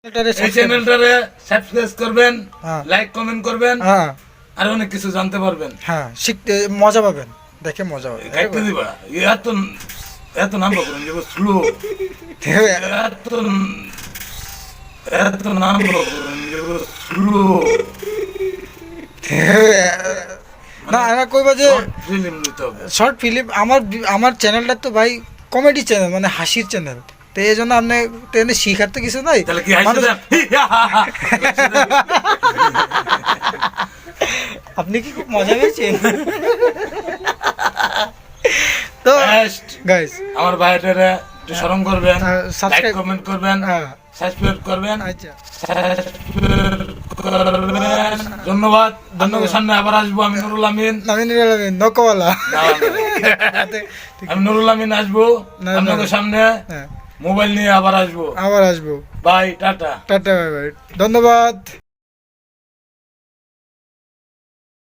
এই চ্যানেলটারে সাবস্ক্রাইব করবেন, like comment করবেন, আর অনেক কিছু জানতে পারবেন। হ্যাঁ, শিখতে মজা পাবেন, দেখে মজা পাবেন। কাটতে দিবা এত নাম্বার করেন যে স্লো, এত নাম্বার করেন যে স্লো। না আমি কইবা যে ফিল্ম নিতে হবে, শর্ট ফিল্ম। আমার চ্যানেলটা তো ভাই কমেডি চ্যানেল, মানে হাসির চ্যানেল। তো এই জন্য আপনি ট্রেনে শিখার তো কিছু নাই। তাহলে কি হাসি? আপনি কি খুব মজা পেয়েছেন? তো গাইস আমার ভাইটারে একটু শরম করবেন, লাইক সাবস্ক্রাইব কমেন্ট করবেন, সাবস্ক্রাইব করবেন। আচ্ছা, ধন্যবাদ। আপনাদের সামনে আবার আসবো আমি, নুরুল আমিন। নকওয়ালা। আমি নুরুল আমিন আসবো আপনাদের সামনে, মোবাইল নিয়ে আবার আসবো। আসবো। Bye, tata. Tata, bye bye, ধন্যবাদ।